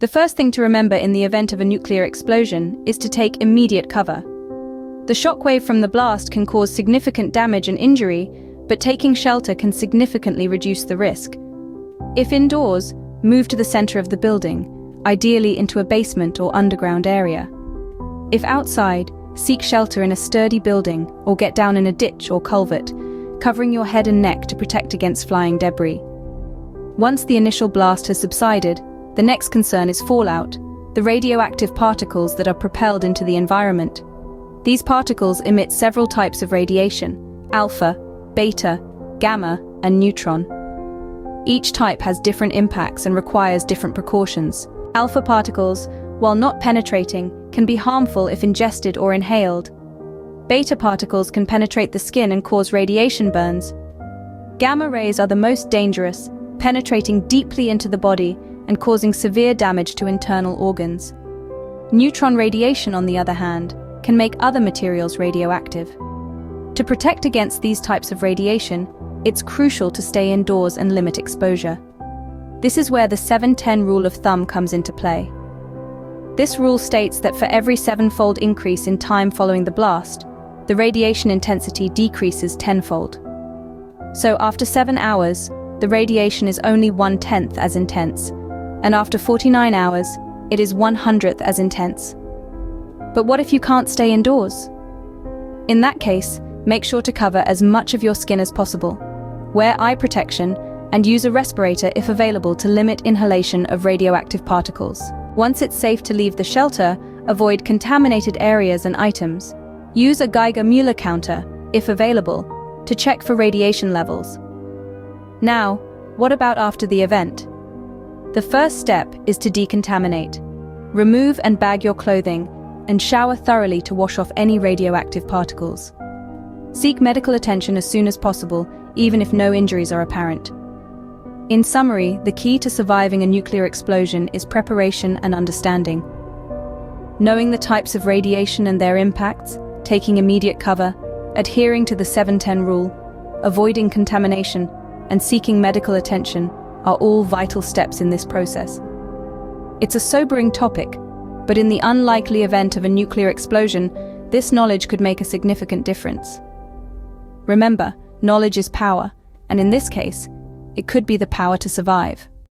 The first thing to remember in the event of a nuclear explosion is to take immediate cover. The shockwave from the blast can cause significant damage and injury, but taking shelter can significantly reduce the risk. If indoors, move to the center of the building, ideally into a basement or underground area. If outside, seek shelter in a sturdy building or get down in a ditch or culvert, covering your head and neck to protect against flying debris. Once the initial blast has subsided, the next concern is fallout, the radioactive particles that are propelled into the environment. These particles emit several types of radiation: alpha, beta, gamma, and neutron. Each type has different impacts and requires different precautions. Alpha particles, while not penetrating, can be harmful if ingested or inhaled. Beta particles can penetrate the skin and cause radiation burns. Gamma rays are the most dangerous, penetrating deeply into the body and causing severe damage to internal organs. Neutron radiation, on the other hand, can make other materials radioactive. To protect against these types of radiation, it's crucial to stay indoors and limit exposure. This is where the 7-10 rule of thumb comes into play. This rule states that for every 7-fold increase in time following the blast, the radiation intensity decreases 10-fold. So after 7 hours, the radiation is only 1/10 as intense, and after 49 hours, it is 1/100th as intense. But what if you can't stay indoors? In that case, make sure to cover as much of your skin as possible. Wear eye protection and use a respirator if available to limit inhalation of radioactive particles. Once it's safe to leave the shelter, avoid contaminated areas and items. Use a Geiger-Müller counter, if available, to check for radiation levels. Now, what about after the event? The first step is to decontaminate. Remove and bag your clothing, and shower thoroughly to wash off any radioactive particles. Seek medical attention as soon as possible, even if no injuries are apparent. In summary, the key to surviving a nuclear explosion is preparation and understanding. Knowing the types of radiation and their impacts, taking immediate cover, adhering to the 7-10 rule, avoiding contamination, and seeking medical attention are all vital steps in this process. It's a sobering topic, but in the unlikely event of a nuclear explosion, this knowledge could make a significant difference. Remember, knowledge is power, and in this case, it could be the power to survive.